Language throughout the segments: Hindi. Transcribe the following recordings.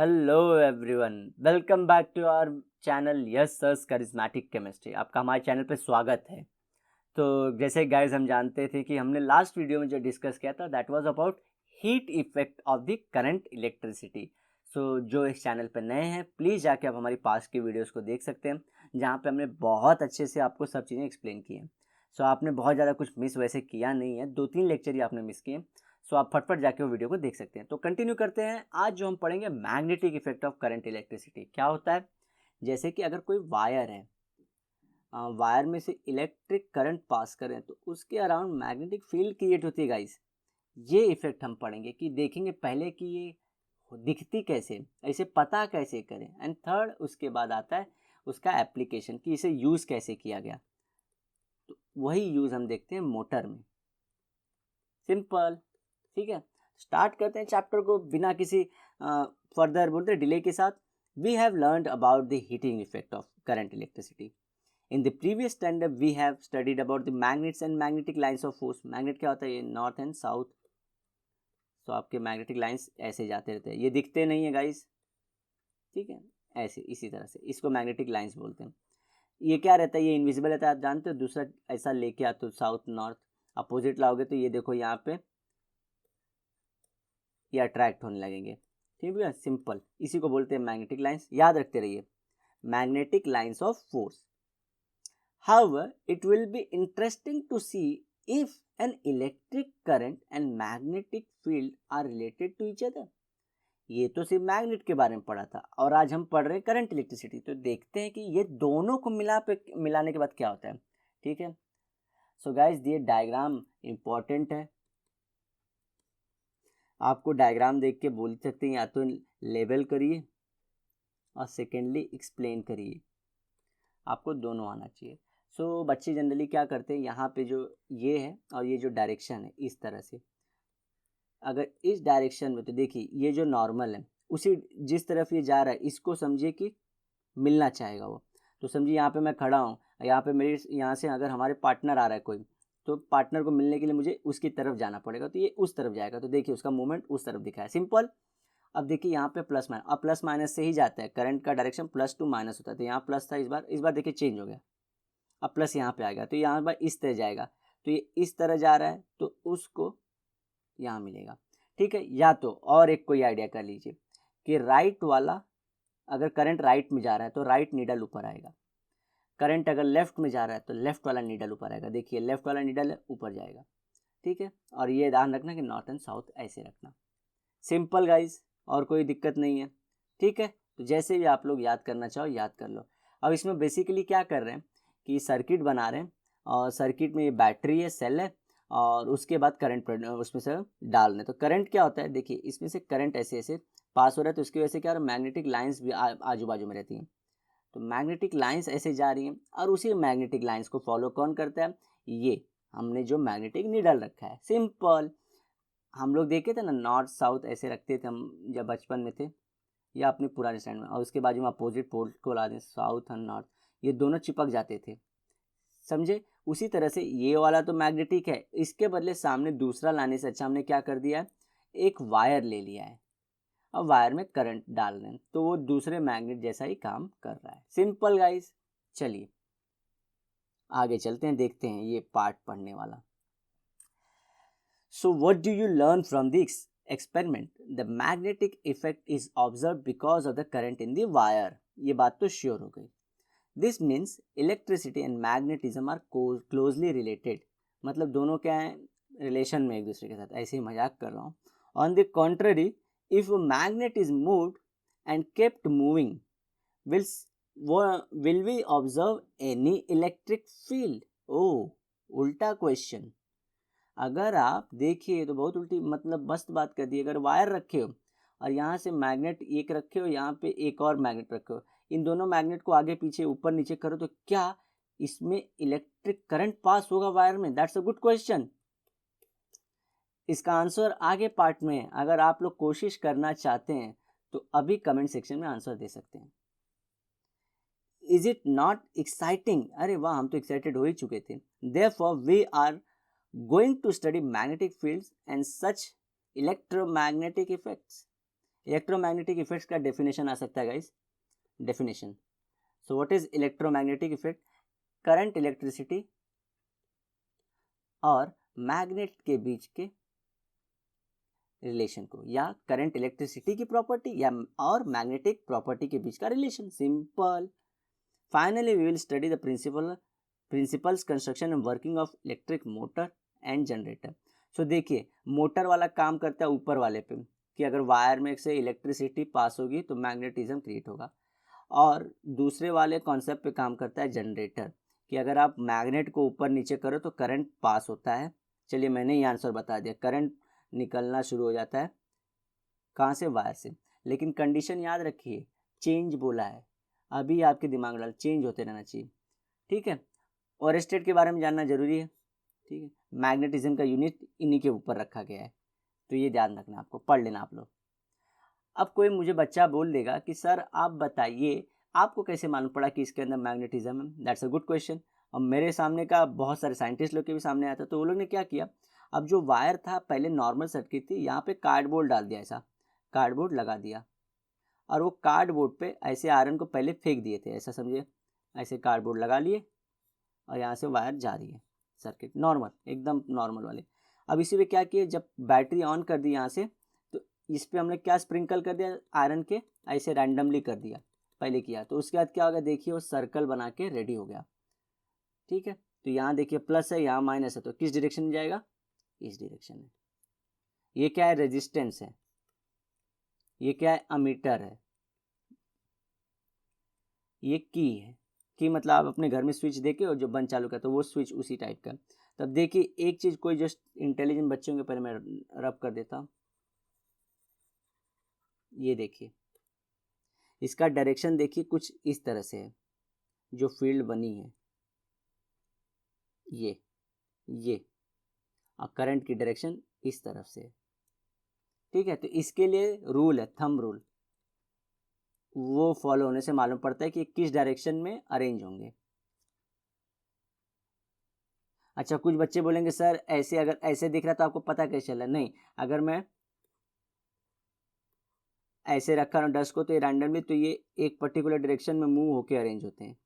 Hello everyone, welcome back to our channel yes sir's charismatic chemistry. आपका हमारे चैनल पे स्वागत है। तो जैसे गाइस हम जानते थे कि हमने लास्ट वीडियो में जो डिस्कस किया था that was about heat effect of the current electricity. So जो इस चैनल पे नए हैं प्लीज़ जाके आप हमारी पास्ट की वीडियोस को देख सकते हैं, जहाँ पे हमने बहुत अच्छे से आपको सब चीज़ें एक्सप्लेन की हैं। सो आपने बहुत ज़्यादा कुछ मिस वैसे किया नहीं है, 2-3 लेक्चर ही आपने मिस किए। सो आप फटफट जाके वो वीडियो को देख सकते हैं। तो कंटिन्यू करते हैं। आज जो हम पढ़ेंगे magnetic effect of current electricity क्या होता है। जैसे कि अगर कोई वायर है, वायर में से इलेक्ट्रिक करंट पास करें तो उसके अराउंड मैग्नेटिक फील्ड क्रिएट होती है गाइस। ये इफेक्ट हम पढ़ेंगे कि देखेंगे पहले कि ये दिखती कैसे, इसे पता कैसे करें, एंड थर्ड उसके बाद आता है उसका एप्लीकेशन कि इसे यूज़ कैसे किया गया। तो वही यूज़ हम देखते हैं मोटर में। सिंपल, ठीक है। स्टार्ट करते हैं चैप्टर को बिना किसी फर्दर बोलते डिले के साथ। We have learned about the heating effect of current electricity. In the previous standard we have studied about the magnets and magnetic lines of force. Magnet क्या होता है? ये नॉर्थ एंड साउथ। तो आपके मैग्नेटिक लाइंस ऐसे जाते रहते हैं, ये दिखते नहीं है गाइस, ठीक है। ऐसे इसी तरह से इसको मैग्नेटिक लाइंस बोलते हैं। ये क्या रहता है? ये इनविजिबल रहता है, आप जानते हो। दूसरा ऐसा लेके आते हो साउथ नॉर्थ, अपोजिट लाओगे तो ये देखो यहाँ पे ये अट्रैक्ट होने लगेंगे, ठीक है। सिंपल, इसी को बोलते हैं मैग्नेटिक लाइंस। याद रखते रहिए, magnetic lines of force. However, it will be interesting to see if an electric current and magnetic field are related to each other. ये तो सिर्फ मैग्नेट के बारे में पढ़ा था और आज हम पढ़ रहे हैं करंट इलेक्ट्रिसिटी। तो देखते हैं कि ये दोनों को मिलाने के बाद क्या होता है, ठीक है। सो गाइस, ये डायग्राम इंपॉर्टेंट है। आपको डायग्राम देख के बोल सकते हैं या तो लेबल करिए और सेकेंडली एक्सप्लेन करिए, आपको दोनों आना चाहिए। सो बच्चे जनरली क्या करते हैं, यहाँ पे जो ये है और ये जो डायरेक्शन है इस तरह से, अगर इस डायरेक्शन में तो देखिए ये जो नॉर्मल है उसी जिस तरफ ये जा रहा है इसको समझिए कि मिलना चाहेगा वो। तो समझिए यहाँ पे मैं खड़ा हूँ, यहाँ पे मेरे यहाँ से अगर हमारे पार्टनर आ रहा है कोई, तो पार्टनर को मिलने के लिए मुझे उसकी तरफ जाना पड़ेगा, तो ये उस तरफ जाएगा। तो देखिए उसका मूवमेंट उस तरफ दिखा है, सिंपल। अब देखिए यहाँ पे प्लस माइनस, अब प्लस माइनस से ही जाता है, करंट का डायरेक्शन प्लस टू माइनस होता है। तो यहाँ प्लस था, इस बार देखिए चेंज हो गया, अब प्लस यहाँ पे आएगा, तो यहाँ पर इस तरह जाएगा। तो ये इस तरह जा रहा है तो उसको यहाँ मिलेगा, ठीक है। या तो और एक कोई आइडिया कर लीजिए कि राइट वाला, अगर करंट राइट में जा रहा है तो राइट नीडल ऊपर आएगा, करंट अगर लेफ्ट में जा रहा है तो लेफ्ट वाला नीडल ऊपर आएगा। देखिए लेफ्ट वाला नीडल है ऊपर जाएगा, ठीक है। और ये ध्यान रखना कि नॉर्थ एंड साउथ ऐसे रखना। सिंपल गाइज, और कोई दिक्कत नहीं है, ठीक है। तो जैसे भी आप लोग याद करना चाहो याद कर लो। अब इसमें बेसिकली क्या कर रहे हैं कि सर्किट बना रहे हैं और सर्किट में ये बैटरी है, सेल है, और उसके बाद करंट उसमें से डाल रहे हैं। तो करंट क्या होता है, देखिए इसमें से करंट ऐसे ऐसे पास हो रहा है, तो उसकी वजह से क्या हो रहा है, मैग्नेटिक लाइंस भी आजू बाजू में रहती हैं। तो मैग्नेटिक लाइंस ऐसे जा रही हैं और उसी मैग्नेटिक लाइंस को फॉलो कौन करता है, ये हमने जो मैग्नेटिक नीडल रखा है। सिंपल, हम लोग देखे थे ना नॉर्थ साउथ ऐसे रखते थे हम जब बचपन में थे, या अपने पुराने स्टैंड में, और उसके बाजू में अपोजिट पोल को ला दें, साउथ एंड नॉर्थ, ये दोनों चिपक जाते थे, समझे। उसी तरह से ये वाला तो मैग्नेटिक है, इसके बदले सामने दूसरा लाने से अच्छा हमने क्या कर दिया है, एक वायर ले लिया है। अब वायर में करंट डाल रहे हैं तो वो दूसरे मैग्नेट जैसा ही काम कर रहा है। सिंपल गाइस, चलिए आगे चलते हैं, देखते हैं ये पार्ट पढ़ने वाला। So what do you learn from this experiment? The magnetic effect is observed because of the current in the wire. ये बात तो श्योर हो गई। This means electricity and magnetism are closely related. मतलब दोनों क्या हैं, रिलेशन में एक दूसरे के साथ। ऐसे ही मजाक कर रहा हूँ। On the contrary, if a magnet is moved and kept moving, will we observe any electric field? Oh, उल्टा क्वेश्चन। अगर आप देखिए तो बहुत उल्टी, मतलब मस्त बात कर दी। अगर वायर रखे हो और यहाँ से मैग्नेट एक रखे हो, यहाँ पे एक और मैग्नेट रखे हो, इन दोनों मैग्नेट को आगे पीछे ऊपर नीचे करो तो क्या इसमें इलेक्ट्रिक करंट पास होगा वायर में? That's a good question. इसका आंसर आगे पार्ट में है। अगर आप लोग कोशिश करना चाहते हैं तो अभी कमेंट सेक्शन में आंसर दे सकते हैं। Is it not exciting? अरे वाह, हम तो एक्साइटेड हो ही चुके थे। Therefore we are going to study magnetic fields and such electromagnetic effects. Electromagnetic effects का डेफिनेशन आ सकता है guys, definition. So what is electromagnetic effect? Current electricity और मैग्नेट के बीच के रिलेशन को, या करंट इलेक्ट्रिसिटी की प्रॉपर्टी या और मैग्नेटिक प्रॉपर्टी के बीच का relation, simple. Finally we will study the principles construction and working of electric motor and generator. So देखिए, मोटर वाला काम करता है ऊपर वाले पे, कि अगर वायर में से इलेक्ट्रिसिटी पास होगी तो मैग्नेटिज्म क्रिएट होगा, और दूसरे वाले कॉन्सेप्ट पे काम करता है जनरेटर, कि अगर आप मैग्नेट को ऊपर नीचे करो तो करंट पास होता है। चलिए मैंने ही आंसर बता दिया, करंट निकलना शुरू हो जाता है कहाँ से? वायर से। लेकिन कंडीशन याद रखिए, चेंज बोला है, अभी आपके दिमाग में डाल, चेंज होते रहना चाहिए, ठीक है। और स्टेट के बारे में जानना जरूरी है, ठीक है। मैग्नेटिज्म का यूनिट इन्हीं के ऊपर रखा गया है, तो ये ध्यान रखना, आपको पढ़ लेना आप लोग। अब कोई मुझे बच्चा बोल देगा कि सर आप बताइए आपको कैसे मालूम पड़ा कि इसके अंदर मैग्नेटिज्म है? That's a good question. और मेरे सामने का बहुत सारे साइंटिस्ट लोग के भी सामने आया था, तो वो लोग ने क्या किया, अब जो वायर था पहले नॉर्मल सर्किट थी, यहाँ पे कार्डबोर्ड डाल दिया, ऐसा कार्डबोर्ड लगा दिया, और वो कार्डबोर्ड पे ऐसे आयरन को पहले फेंक दिए थे, ऐसा समझिए, ऐसे कार्डबोर्ड लगा लिए और यहाँ से वायर जा रही है, सर्किट नॉर्मल, एकदम नॉर्मल वाले। अब इसी पे क्या किए, जब बैटरी ऑन कर दी यहाँ से, तो इस पर हमने क्या स्प्रिंकल कर दिया, आयरन के, ऐसे रैंडमली कर दिया पहले किया, तो उसके बाद क्या होगा देखिए, वो सर्कल बना के रेडी हो गया, ठीक है। तो यहाँ देखिए प्लस है, यहाँ माइनस है, तो किस डायरेक्शन में जाएगा? इस डायरेक्शन में। ये क्या है? रेजिस्टेंस है। ये क्या है? अमीटर है। ये की है, की मतलब आप अपने घर में स्विच देके और जो बंद चालू करते हो वो स्विच उसी टाइप का। तब देखिए एक चीज, कोई जस्ट इंटेलिजेंट बच्चों के, पहले मैं रब कर देता हूँ, ये देखिए इसका डायरेक्शन देखिए कुछ इस तरह से है, जो फील्ड बनी है ये और करंट की डायरेक्शन इस तरफ से, ठीक है। तो इसके लिए रूल है, थंब रूल, वो फॉलो होने से मालूम पड़ता है कि किस डायरेक्शन में अरेंज होंगे। अच्छा, कुछ बच्चे बोलेंगे सर ऐसे, अगर ऐसे दिख रहा तो आपको पता कैसे चला? नहीं, अगर मैं ऐसे रखा ना डस्ट को, तो ये रैंडमली, तो ये एक पर्टिकुलर डायरेक्शन में मूव होके अरेंज होते हैं,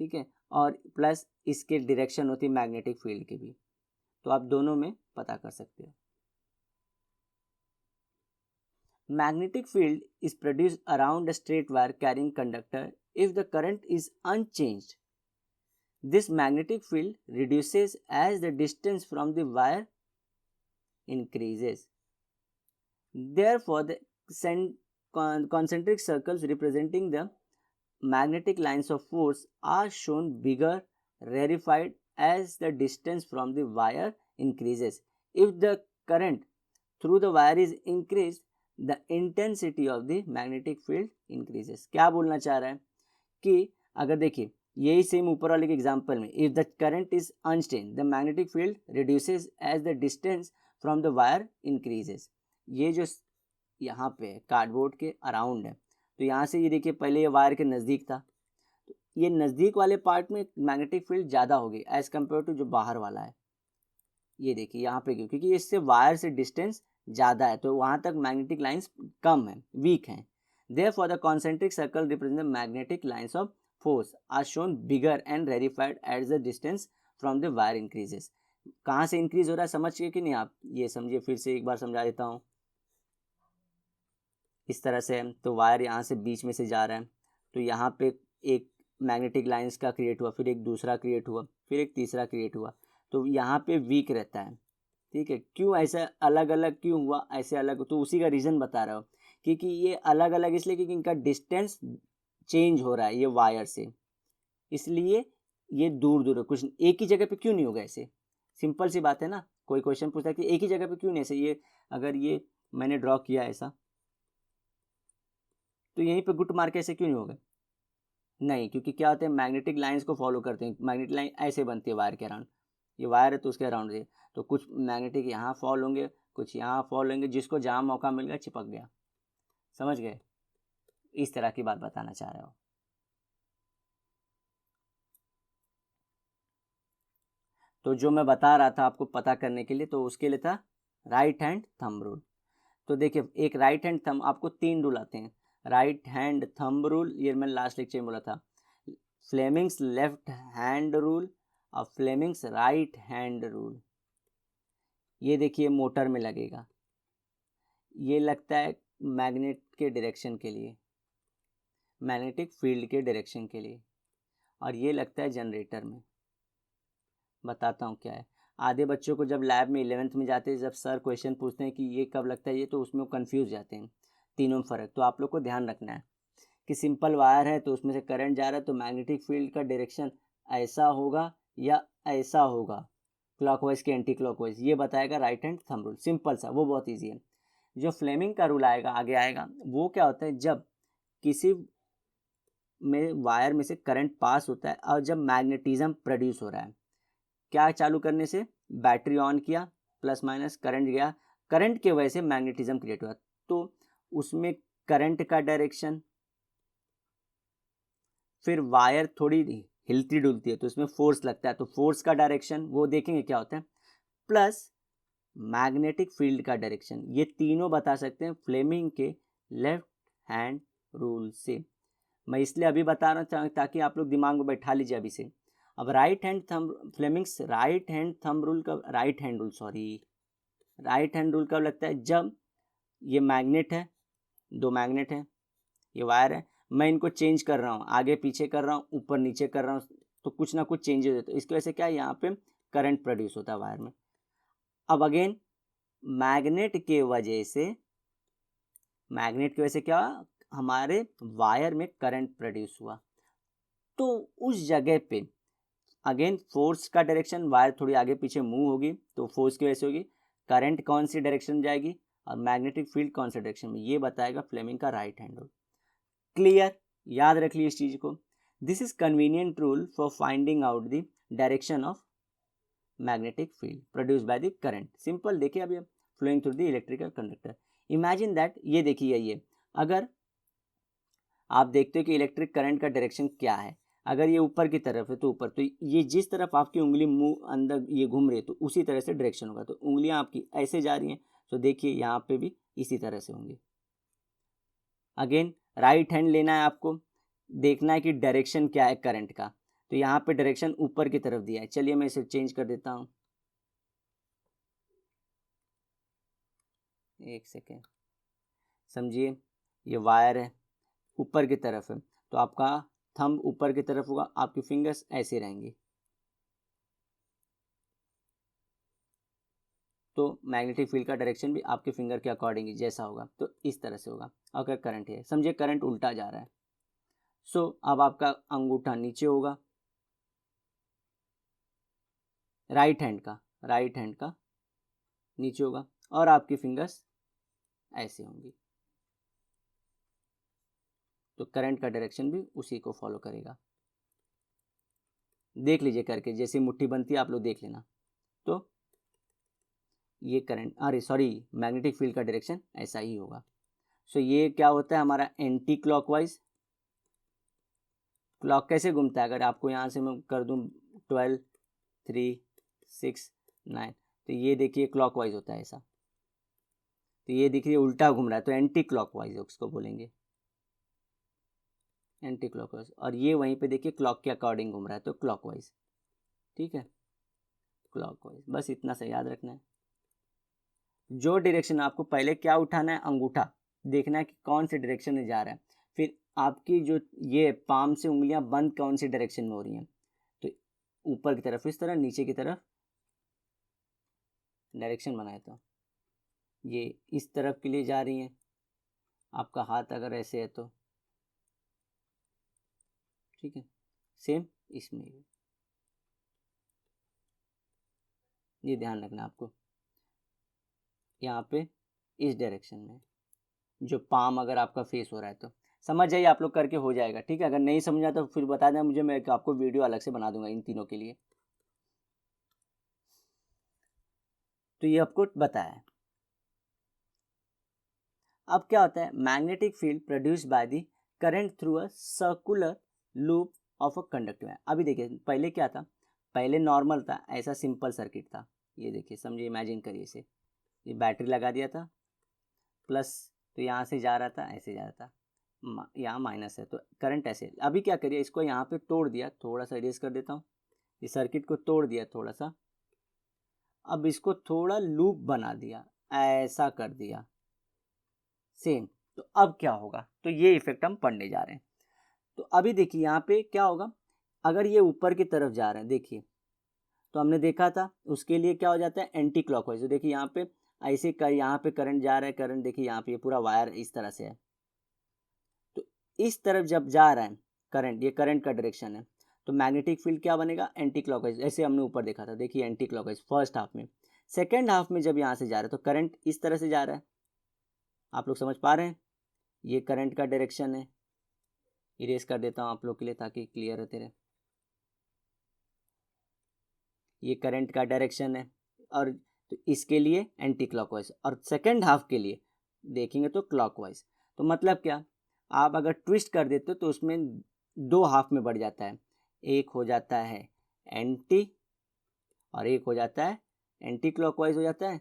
ठीक है। और प्लस इसके डायरेक्शन होती है मैग्नेटिक फील्ड की भी, तो आप दोनों में पता कर सकते हो। Magnetic field is produce around a straight wire carrying conductor if the current is unchanged. This magnetic field reduces as the distance from the wire increases. Therefore, the concentric circles representing the magnetic lines of force are shown bigger, rarefied as the distance from the wire increases. If the current through the wire is increased, the intensity of the magnetic field increases. क्या बोलना चाह रहा है कि अगर देखिए यही सेम ऊपर वाले के एग्जांपल में, if the current is unstained the magnetic field reduces as the distance from the wire increases. ये जो यहाँ पे है कार्डबोर्ड के अराउंड है, तो यहाँ से ये देखिए पहले ये वायर के नज़दीक था, तो ये नज़दीक वाले पार्ट में मैग्नेटिक फील्ड ज़्यादा होगी एज कम्पेयर टू जो बाहर वाला है। ये देखिए यहाँ पे क्यों? क्योंकि इससे वायर से डिस्टेंस ज़्यादा है, तो वहाँ तक मैग्नेटिक लाइन्स कम है, वीक हैं। Therefore, the concentric circle represents the magnetic lines of force are shown bigger and rarefied as the distance from the wire increases. कहाँ से इंक्रीज हो रहा है समझ गए कि नहीं आप? ये समझिए, फिर से एक बार समझा देता हूँ। इस तरह से तो वायर यहाँ से बीच में से जा रहा है, तो यहाँ पे एक मैग्नेटिक लाइंस का क्रिएट हुआ, फिर एक दूसरा क्रिएट हुआ, फिर एक तीसरा क्रिएट हुआ, तो यहाँ पे वीक रहता है, ठीक है। क्यों ऐसा अलग अलग क्यों हुआ, ऐसे अलग? तो उसी का रीज़न बता रहा हूँ, क्योंकि ये अलग अलग इसलिए क्योंकि इनका डिस्टेंस चेंज हो रहा है ये वायर से, इसलिए ये दूर दूर है। कुछ एक ही जगह पे क्यों नहीं होगा ऐसे? सिंपल सी बात है ना। कोई क्वेश्चन पूछता है कि एक ही जगह पे क्यों नहीं ऐसे, ये अगर ये मैंने ड्रॉ किया ऐसा, तो यहीं पे गुट मार के ऐसे क्यों नहीं होगा? नहीं, क्योंकि क्या होते हैं, मैग्नेटिक लाइंस को फॉलो करते हैं। मैग्नेटिक लाइन ऐसे बनती है वायर के अराउंड, ये वायर है तो उसके अराउंड है, तो कुछ मैग्नेटिक यहाँ फॉल होंगे, कुछ यहाँ फॉल होंगे, जिसको जहाँ मौका मिल गया चिपक गया। समझ गए? इस तरह की बात बताना चाह रहे हो। तो जो मैं बता रहा था आपको पता करने के लिए, तो उसके लिए था राइट हैंड थंब रूल। तो देखिए एक राइट हैंड थंब, आपको 3 रूल आते हैं, राइट हैंड थंब रूल, ये मैंने लास्ट लेक्चर में बोला था, फ्लेमिंग्स लेफ्ट हैंड रूल और फ्लेमिंग्स राइट हैंड रूल। ये देखिए मोटर में लगेगा, ये लगता है मैग्नेट के डायरेक्शन के लिए, मैग्नेटिक फील्ड के डायरेक्शन के लिए, और ये लगता है जनरेटर में। बताता हूँ क्या है। आधे बच्चों को जब लैब में 11th में जाते हैं, जब सर क्वेश्चन पूछते हैं कि ये कब लगता है ये, तो उसमें वो कन्फ्यूज जाते हैं तीनों में फ़र्क। तो आप लोग को ध्यान रखना है कि सिंपल वायर है तो उसमें से करंट जा रहा है, तो मैग्नेटिक फील्ड का डायरेक्शन ऐसा होगा या ऐसा होगा, क्लॉकवाइज के एंटी क्लॉकवाइज, ये बताएगा right hand thumb rule. Simple सा, वो बहुत ईजी है। जो फ्लेमिंग का रूल आएगा आगे आएगा, वो क्या होता है, जब किसी में वायर में से करंट पास होता है और जब मैग्नेटिज्म प्रोड्यूस हो रहा है, क्या चालू करने से, बैटरी ऑन किया, प्लस माइनस करंट गया, करंट की वजह से मैग्नेटिज्म क्रिएट हुआ, तो उसमें करंट का डायरेक्शन, फिर वायर थोड़ी हिलती डुलती है तो उसमें फोर्स लगता है, तो फोर्स का डायरेक्शन वो देखेंगे क्या होता है, प्लस मैग्नेटिक फील्ड का डायरेक्शन, ये तीनों बता सकते हैं फ्लेमिंग के लेफ्ट हैंड रूल से। मैं इसलिए अभी बता रहा हूँ ताकि आप लोग दिमाग में बैठा लीजिए अभी से। अब right hand thumb, Fleming's right hand thumb rule कब, राइट हैंड रूल कब लगता है, जब ये मैग्नेट है, 2 मैग्नेट है, ये वायर है, मैं इनको चेंज कर रहा हूँ, आगे पीछे कर रहा हूँ, ऊपर नीचे कर रहा हूँ, तो कुछ ना कुछ चेंजेस होते हैं, इसकी वजह से क्या है, यहाँ पे करंट प्रोड्यूस होता है वायर में। अब अगेन मैग्नेट की वजह से क्या, हमारे वायर में करंट प्रोड्यूस हुआ, तो उस जगह पे अगेन फोर्स का डायरेक्शन, वायर थोड़ी आगे पीछे मूव होगी तो फोर्स की वजह से होगी, करंट कौन सी डायरेक्शन में जाएगी और मैग्नेटिक फील्ड कौन सी डायरेक्शन में, ये बताएगा फ्लेमिंग का राइट हैंड रूल। क्लियर, याद रख लीजिए इस चीज को। This is convenient rule for finding out the direction of magnetic field produce by the current. Simple, देखिए अभी flowing through the electrical conductor. Imagine that, ये देखिए ये, अगर आप देखते हो कि इलेक्ट्रिक करंट का डायरेक्शन क्या है, अगर ये ऊपर की तरफ है तो ऊपर, तो ये जिस तरफ आपकी उंगली मुंह अंदर ये घूम रही है तो उसी तरह से डायरेक्शन होगा, तो उंगलियां आपकी ऐसे जा रही हैं तो देखिए यहाँ पे भी इसी तरह से होंगी। अगेन राइट हैंड लेना है आपको, देखना है कि डायरेक्शन क्या है करंट का, तो यहाँ पे डायरेक्शन ऊपर की तरफ दिया है, चलिए मैं इसे चेंज कर देता हूँ, एक सेकेंड, समझिए ये वायर है, ऊपर की तरफ है, तो आपका थंब ऊपर की तरफ होगा, आपकी फिंगर्स ऐसे रहेंगी, तो मैग्नेटिक फील्ड का डायरेक्शन भी आपके फिंगर के अकॉर्डिंग जैसा होगा, तो इस तरह से होगा। अगर करंट है, समझिए करंट उल्टा जा रहा है, सो अब आपका अंगूठा नीचे होगा, राइट हैंड का नीचे होगा, और आपकी फिंगर्स ऐसे होंगी, तो करंट का डायरेक्शन भी उसी को फॉलो करेगा। देख लीजिए करके, जैसे मुट्ठी बनती है आप लोग देख लेना, तो ये करंट, अरे सॉरी, मैग्नेटिक फील्ड का डायरेक्शन ऐसा ही होगा। सो ये क्या होता है हमारा एंटी क्लॉकवाइज। क्लॉक कैसे घूमता है, अगर आपको यहाँ से मैं कर दूँ 12 3 6 9, तो ये देखिए क्लॉकवाइज होता है ऐसा, तो ये देखिए उल्टा घूम रहा है, तो एंटी क्लॉकवाइज उसको बोलेंगे, एंटी क्लॉकवाइज। और ये वहीं पे देखिए क्लॉक के अकॉर्डिंग घूम रहा है, तो क्लॉकवाइज, ठीक है, क्लॉकवाइज, बस इतना सा याद रखना है। जो डायरेक्शन आपको पहले क्या उठाना है, अंगूठा देखना है कि कौन से डायरेक्शन में जा रहा है, फिर आपकी जो ये पाम से उंगलियां बंद कौन सी डायरेक्शन में हो रही हैं, तो ऊपर की तरफ इस तरह, नीचे की तरफ डायरेक्शन बनाए, तो ये इस तरफ के लिए जा रही हैं, आपका हाथ अगर ऐसे है तो, ठीक है, सेम इसमें भी, ये ध्यान रखना आपको, यहाँ पे इस डायरेक्शन में, जो पाम अगर आपका फेस हो रहा है तो समझ जाइए, आप लोग करके हो जाएगा, ठीक है। अगर नहीं समझा तो फिर बता दें मुझे, मैं आपको वीडियो अलग से बना दूंगा इन तीनों के लिए। तो ये आपको बताया। अब क्या होता है, magnetic field produce by the current through a circular loop of a conductor wire. अभी देखिए पहले क्या था, पहले नॉर्मल था, ऐसा सिंपल सर्किट था, ये देखिए समझिए, इमेजिन करिए इसे, ये बैटरी लगा दिया था, प्लस, तो यहाँ से जा रहा था, ऐसे जा रहा था, यहाँ माइनस है, तो करंट ऐसे। अभी क्या करिए, इसको यहाँ पे तोड़ दिया, थोड़ा सा इरेज कर देता हूँ, इस सर्किट को तोड़ दिया थोड़ा सा, अब इसको थोड़ा लूप बना दिया, ऐसा कर दिया सेम। तो अब क्या होगा, तो ये इफेक्ट हम पढ़ने जा रहे हैं। तो अभी देखिए यहाँ पे क्या होगा, अगर ये ऊपर की तरफ जा रहे हैं, देखिए तो हमने देखा था उसके लिए क्या हो जाता है, एंटी क्लॉकवाइज। तो देखिए यहाँ पे ऐसे यहाँ पे करंट जा रहा है, करंट देखिए यहाँ पे ये पूरा वायर इस तरह से है, तो इस तरफ जब जा रहा है करंट, ये करंट का डायरेक्शन है, तो मैग्नेटिक फील्ड क्या बनेगा, एंटी क्लॉकवाइज। ऐसे हमने ऊपर देखा था, देखिए एंटी क्लॉकवाइज फर्स्ट हाफ में। सेकेंड हाफ में जब यहाँ से जा रहा है तो करंट इस तरह से जा रहा है, आप लोग समझ पा रहे हैं, ये करंट का डायरेक्शन है। इरेज कर देता हूँ आप लोग के लिए ताकि क्लियर रहते रहे, ये करंट का डायरेक्शन है, और तो इसके लिए एंटी क्लॉकवाइज, और सेकेंड हाफ के लिए देखेंगे तो क्लॉकवाइज। तो मतलब क्या, आप अगर ट्विस्ट कर देते हो तो उसमें दो हाफ में बढ़ जाता है, एक हो जाता है एंटी और एक हो जाता है एंटी क्लॉकवाइज हो जाता है,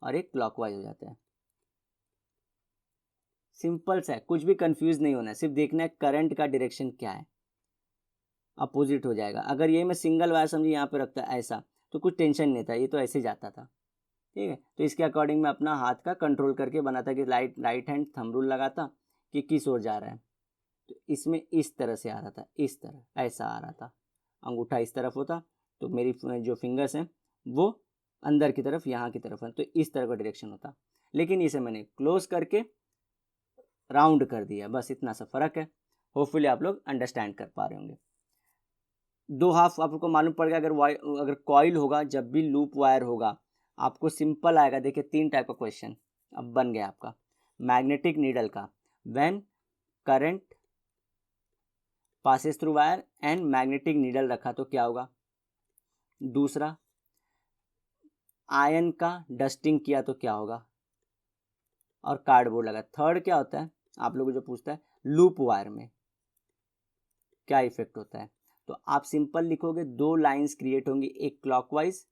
और एक क्लॉकवाइज हो जाता है। सिंपल सा है, कुछ भी कंफ्यूज नहीं होना है, सिर्फ देखना है करंट का डायरेक्शन क्या है, अपोजिट हो जाएगा। अगर ये मैं सिंगल वायर समझिए यहाँ पे रखता ऐसा, तो कुछ टेंशन नहीं था, ये तो ऐसे जाता था, ठीक है। तो इसके अकॉर्डिंग मैं अपना हाथ का कंट्रोल करके बनाता कि राइट हैंड थंब रूल लगाता कि किस ओर जा रहा है। तो इसमें इस तरह से आ रहा था, इस तरह ऐसा आ रहा था, अंगूठा इस तरफ होता, तो मेरी जो फिंगर्स हैं वो अंदर की तरफ, यहाँ की तरफ है, तो इस तरह का डायरेक्शन होता। लेकिन इसे मैंने क्लोज करके राउंड कर दिया, बस इतना सा फर्क है। होपफुली आप लोग अंडरस्टैंड कर पा रहे होंगे। दो हाफ आपको मालूम पड़ गया। अगर कॉइल होगा, जब भी लूप वायर होगा, आपको सिंपल आएगा। देखिए 3 टाइप का क्वेश्चन अब बन गया आपका। मैग्नेटिक नीडल का, when current passes through wire and magnetic needle रखा तो क्या होगा। दूसरा, आयन का डस्टिंग किया तो क्या होगा, और कार्डबोर्ड लगा। थर्ड क्या होता है, आप लोगों को जो पूछता है लूप वायर में क्या इफेक्ट होता है। तो आप सिंपल लिखोगे, 2 लाइंस क्रिएट होंगी, एक क्लॉकवाइज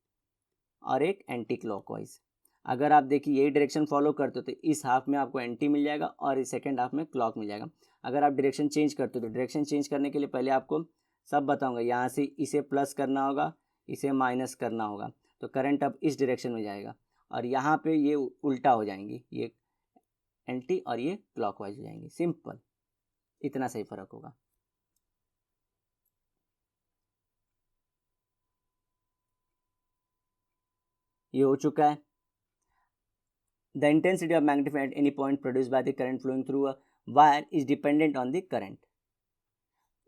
और एक एंटी क्लॉकवाइज। अगर आप देखिए यही डायरेक्शन फॉलो करते हो तो इस हाफ में आपको एंटी मिल जाएगा और इस सेकेंड हाफ में क्लॉक मिल जाएगा। अगर आप डायरेक्शन चेंज करते हो तो डायरेक्शन चेंज करने के लिए पहले आपको सब बताऊंगा। यहाँ से इसे प्लस करना होगा, इसे माइनस करना होगा, तो करंट अब इस डायरेक्शन में जाएगा, और यहाँ पे ये उल्टा हो जाएंगी, ये एंटी और ये क्लॉकवाइज हो जाएंगे। सिंपल, इतना सही फर्क होगा। ये हो चुका है। The intensity of magnetic field at any point produced by the current flowing through a wire is dependent on the current.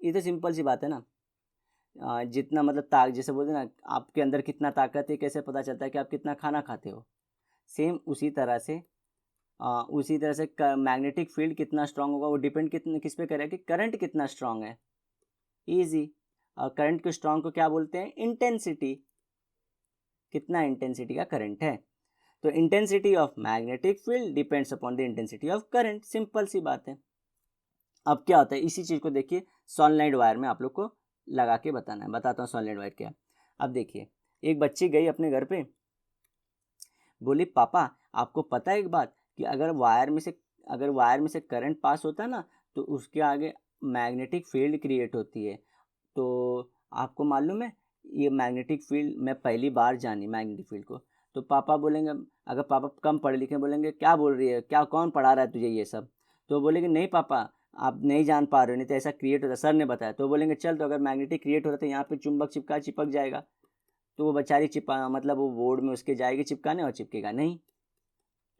ये तो सिंपल सी बात है ना। जितना मतलब जैसे बोलते हैं ना, आपके अंदर कितना ताकत है, कैसे पता चलता है कि आप कितना खाना खाते हो। सेम उसी तरह से मैग्नेटिक फील्ड कितना स्ट्रांग होगा, वो डिपेंड किस पे करेगा कि करंट कितना स्ट्रांग है। ईजी। और करंट के स्ट्रांग को क्या बोलते हैं, इंटेंसिटी। कितना इंटेंसिटी का करंट है। तो intensity of magnetic field depends upon the intensity of current. Simple सी बात है। अब क्या होता है, इसी चीज़ को देखिए सॉलिनॉइड वायर में आप लोग को लगा के बताना है। बताता हूँ सॉलिनॉइड वायर क्या है। अब देखिए, एक बच्ची गई अपने घर पे, बोली पापा आपको पता है एक बात, कि अगर वायर में से करंट पास होता है ना, तो उसके आगे मैग्नेटिक फील्ड क्रिएट होती है। तो आपको मालूम है, ये मैग्नेटिक फील्ड मैं पहली बार जानी मैग्नेटिक फील्ड को। तो पापा बोलेंगे, अगर पापा कम पढ़े लिखे, बोलेंगे क्या बोल रही है, क्या कौन पढ़ा रहा है तुझे ये सब। तो बोलेंगे नहीं पापा आप नहीं जान पा रहे हो, नहीं तो ऐसा क्रिएट होता, सर ने बताया। तो बोलेंगे चल, तो अगर मैग्नेटिक क्रिएट हो रहा है तो यहाँ पे चुंबक चिपक जाएगा। तो वो बेचारी मतलब वो बोर्ड में उसके जाएगी चिपकाने, और चिपकेगा नहीं।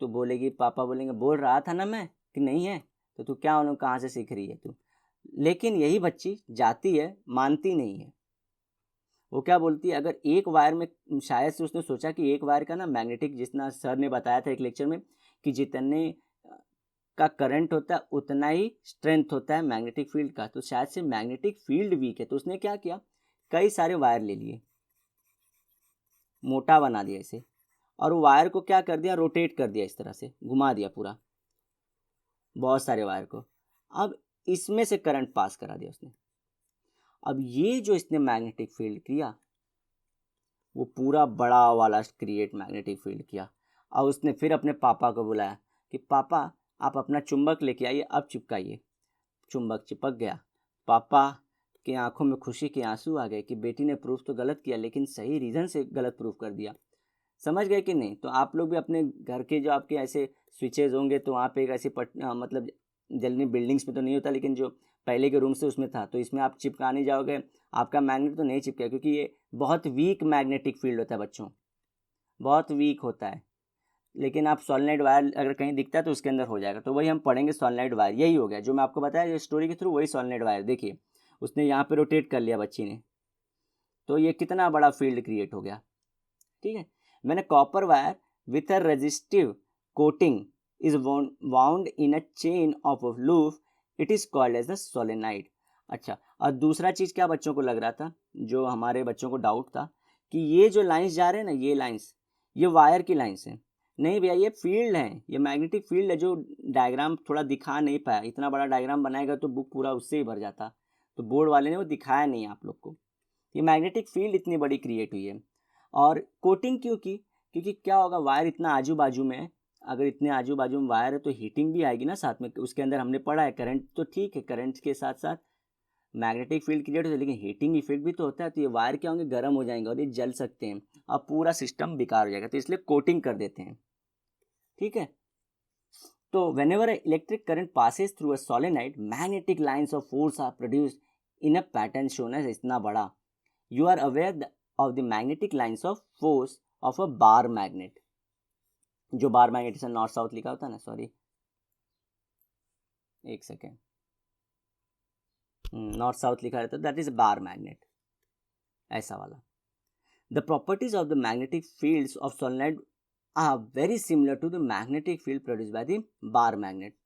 तो बोलेगी, पापा बोलेंगे बोल रहा था ना मैं कि नहीं है, तो तू क्या उन्होंने कहाँ से सीख रही है तू। लेकिन यही बच्ची जाती है, मानती नहीं है। वो क्या बोलती है, अगर एक वायर में, शायद से उसने सोचा कि एक वायर का ना मैग्नेटिक, जितना सर ने बताया था एक लेक्चर में कि जितने का करंट होता है उतना ही स्ट्रेंथ होता है मैग्नेटिक फील्ड का। तो शायद से मैग्नेटिक फील्ड वीक है, तो उसने क्या किया, कई सारे वायर ले लिए, मोटा बना दिया इसे, और वायर को क्या कर दिया, रोटेट कर दिया, इस तरह से घुमा दिया पूरा, बहुत सारे वायर को। अब इसमें से करंट पास करा दिया उसने। अब ये जो इसने मैग्नेटिक फील्ड किया, वो पूरा बड़ा वाला क्रिएट मैग्नेटिक फील्ड किया। और उसने फिर अपने पापा को बुलाया कि पापा आप अपना चुंबक लेके आइए, अब चिपकाइए। चुंबक चिपक गया। पापा की आंखों में खुशी के आंसू आ गए कि बेटी ने प्रूफ तो गलत किया लेकिन सही रीज़न से गलत प्रूफ कर दिया। समझ गए कि नहीं? तो आप लोग भी अपने घर के जो आपके ऐसे स्विचेज होंगे तो वहाँ पे एक ऐसी मतलब जल्दी बिल्डिंग्स में तो नहीं होता, लेकिन जो पहले के रूम से उसमें था, तो इसमें आप चिपकाने जाओगे आपका मैग्नेट तो नहीं चिपकेगा, क्योंकि ये बहुत वीक मैग्नेटिक फील्ड होता है बच्चों, बहुत वीक होता है। लेकिन आप सॉलिनाइड वायर अगर कहीं दिखता है तो उसके अंदर हो जाएगा। तो वही हम पढ़ेंगे सॉलिनाइड वायर। यही हो गया जो मैं आपको बताया स्टोरी के थ्रू, वही सॉलिनाइड वायर। देखिए उसने यहाँ पे रोटेट कर लिया बच्ची ने, तो ये कितना बड़ा फील्ड क्रिएट हो गया। ठीक है। When a copper wire with a resistive coating is wound in a chain of a loop, it is called as a solenoid. अच्छा, और दूसरा चीज़ क्या बच्चों को लग रहा था, जो हमारे बच्चों को डाउट था कि ये जो लाइंस जा रहे हैं ना, ये लाइंस ये वायर की लाइंस हैं। नहीं भैया, ये फील्ड है, ये मैग्नेटिक फील्ड है। जो डायग्राम थोड़ा दिखा नहीं पाया, इतना बड़ा डायग्राम बनाएगा तो बुक पूरा उससे ही भर जाता, तो बोर्ड वाले ने वो दिखाया नहीं आप लोग को। ये मैग्नेटिक फील्ड इतनी बड़ी क्रिएट हुई है। और कोटिंग क्यों की? क्योंकि क्या होगा, वायर इतना आजू बाजू में है, अगर इतने आजू बाजू में वायर है तो हीटिंग भी आएगी ना साथ में। उसके अंदर हमने पढ़ा है करंट तो ठीक है, करंट के साथ साथ मैग्नेटिक फील्ड क्रिएट होता है, लेकिन हीटिंग इफेक्ट भी तो होता है। तो ये वायर क्या होंगे, गर्म हो जाएंगे और ये जल सकते हैं और पूरा सिस्टम बेकार हो जाएगा, तो इसलिए कोटिंग कर देते हैं। ठीक है। तो whenever electric current passes through a solenoid, magnetic lines of force are produced in a pattern shown as इतना बड़ा। You are aware of the magnetic lines of force of a bar magnet। जो बार मैग्नेट से नॉर्थ साउथ लिखा होता है ना, सॉरी एक सेकेंड, नॉर्थ साउथ लिखा रहता है, दैट इज बार मैग्नेट, ऐसा वाला। The properties of the magnetic fields of solenoid are very similar to the magnetic field produce by the bar magnet.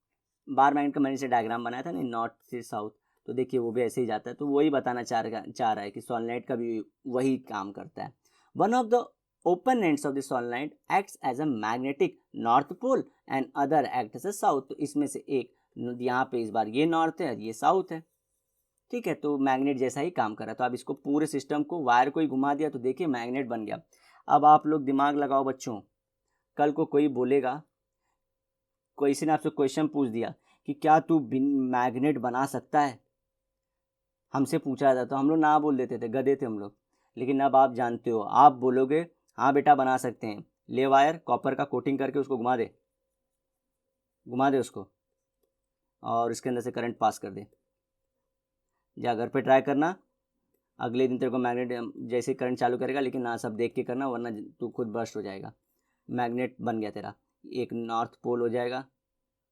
Bar magnet का मैंने से डायग्राम बनाया था ना, नॉर्थ से साउथ, तो देखिए वो भी ऐसे ही जाता है। तो वही बताना चाह रहा है कि सोलेनॉइड का भी वही काम करता है। One of the open ends of the solenoid acts as a magnetic north pole and other acts as a south। तो इसमें से एक यहाँ पे इस बार ये नॉर्थ है और ये साउथ है। ठीक है, तो मैग्नेट जैसा ही काम कर रहा है। तो अब इसको पूरे सिस्टम को वायर को ही घुमा दिया तो देखिए मैग्नेट बन गया। अब आप लोग दिमाग लगाओ बच्चों, कल को कोई बोलेगा, कोई किसी ने आपसे क्वेश्चन पूछ दिया कि क्या तू मैग्नेट बना सकता है, हमसे पूछा जाता तो हम लोग ना बोल देते थे, गधे थे हम लोग। लेकिन अब आप जानते हो, आप बोलोगे हाँ बेटा बना सकते हैं। ले वायर कॉपर का कोटिंग करके उसको घुमा दे उसको, और इसके अंदर से करंट पास कर दे। या घर पे ट्राई करना, अगले दिन तेरे को मैग्नेट जैसे करंट चालू करेगा, लेकिन ना सब देख के करना वरना तू खुद बर्स्ट हो जाएगा। मैग्नेट बन गया तेरा, एक नॉर्थ पोल हो जाएगा,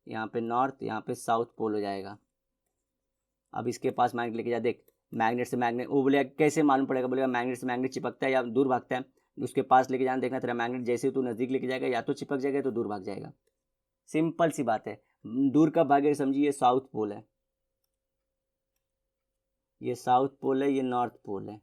यहाँ पे नॉर्थ, यहाँ पे साउथ पोल हो जाएगा। अब इसके पास मैग्नेट लेके जा, देख मैग्नेट से मैग्नेट, वो बोलेगा कैसे मालूम पड़ेगा, बोलेगा मैग्नेट से मैग्नेट चिपकता है या दूर भागता है। उसके पास लेके जाना, देखना तेरा मैग्नेट जैसे तू नज़दीक लेके जाएगा या तो चिपक जाएगा तो दूर भाग जाएगा। सिंपल सी बात है। दूर कब भागेगा समझिए, साउथ पोल है, ये साउथ पोल है, ये नॉर्थ पोल है।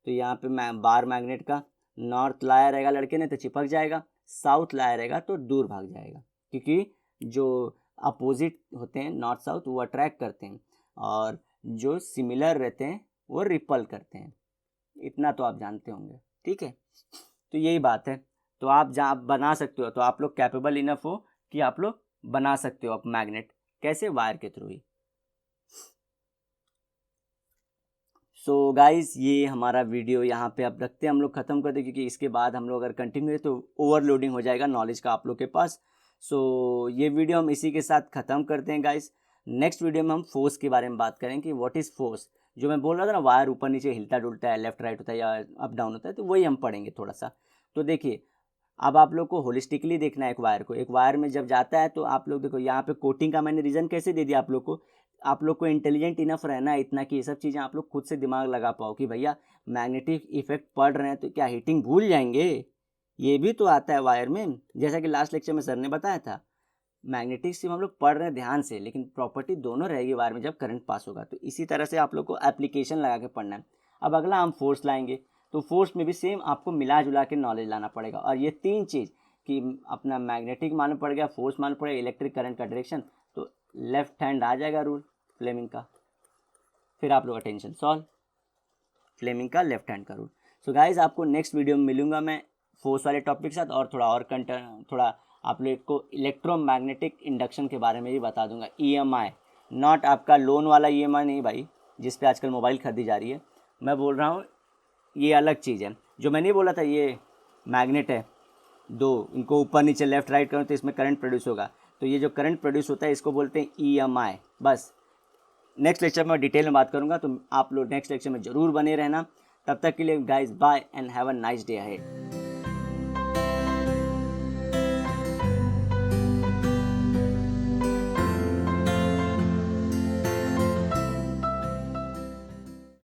तो यहाँ पे बार मैग्नेट का नॉर्थ लाया रहेगा लड़के ने तो चिपक जाएगा, साउथ लाया रहेगा तो दूर भाग जाएगा, क्योंकि जो अपोजिट होते हैं नॉर्थ साउथ वो अट्रैक्ट करते हैं और जो सिमिलर रहते हैं वो रिपल करते हैं। इतना तो आप जानते होंगे। ठीक है, तो यही बात है। तो आप जहाँ बना सकते हो, तो आप लोग कैपेबल इनफ हो कि आप लोग बना सकते हो आप मैग्नेट, कैसे, वायर के थ्रू ही। सो गाइस, ये हमारा वीडियो यहाँ पे अब रखते हैं, हम लोग ख़त्म कर दें, क्योंकि इसके बाद हम लोग अगर कंटिन्यू है तो ओवरलोडिंग हो जाएगा नॉलेज का आप लोग के पास। सो ये वीडियो हम इसी के साथ ख़त्म करते हैं गाइस। नेक्स्ट वीडियो में हम फोर्स के बारे में बात करें कि व्हाट इज़ फोर्स। जो मैं बोल रहा था ना, वायर ऊपर नीचे हिलता डुलता है, लेफ्ट राइट होता है या अप डाउन होता है, तो वही हम पढ़ेंगे थोड़ा सा। तो देखिए अब आप लोग को होलिस्टिकली देखना है एक वायर को। एक वायर में जब जाता है तो आप लोग देखो यहाँ पे कोटिंग का मैंने रीज़न कैसे दे दिया आप लोग को इंटेलिजेंट इनफ रहना है इतना कि ये सब चीज़ें आप लोग खुद से दिमाग लगा पाओ कि भैया मैग्नेटिक इफेक्ट पढ़ रहे हैं तो क्या हीटिंग भूल जाएंगे, ये भी तो आता है वायर में। जैसा कि लास्ट लेक्चर में सर ने बताया था, मैग्नेटिक सिर्फ हम लोग पढ़ रहे हैं ध्यान से, लेकिन प्रॉपर्टी दोनों रहेगी वायर में जब करंट पास होगा। तो इसी तरह से आप लोग को एप्लीकेशन लगा के पढ़ना है। अब अगला हम फोर्स लाएंगे, तो फोर्स में भी सेम आपको मिला जुला के नॉलेज लाना पड़ेगा। और ये तीन चीज़ कि अपना मैग्नेटिक मालूम पड़ गया, फोर्स मालूम पड़ेगा, इलेक्ट्रिक करंट का डायरेक्शन, तो लेफ्ट हैंड आ जाएगा रूल फ्लेमिंग का। फिर आप लोग अटेंशन सॉल्व, फ्लेमिंग का लेफ्ट हैंड का रूल। सो गाइज, आपको नेक्स्ट वीडियो में मिलूंगा मैं फोर्स वाले टॉपिक के साथ, और थोड़ा और कंटेंट, थोड़ा आप लोग को इलेक्ट्रोमैग्नेटिक इंडक्शन के बारे में भी बता दूंगा। EMI नॉट आपका लोन वाला EMI नहीं भाई, जिस पे आजकल मोबाइल खरीदी जा रही है, मैं बोल रहा हूँ ये अलग चीज़ है। जो मैंने बोला था ये मैग्नेट है दो, इनको ऊपर नीचे लेफ्ट राइट करूँ तो इसमें करंट प्रोड्यूस होगा, तो ये जो करंट प्रोड्यूस होता है इसको बोलते हैं EMI। बस नेक्स्ट लेक्चर में डिटेल में बात करूँगा, तो आप लोग नेक्स्ट लेक्चर में ज़रूर बने रहना। तब तक के लिए guys bye and have a nice day ahead.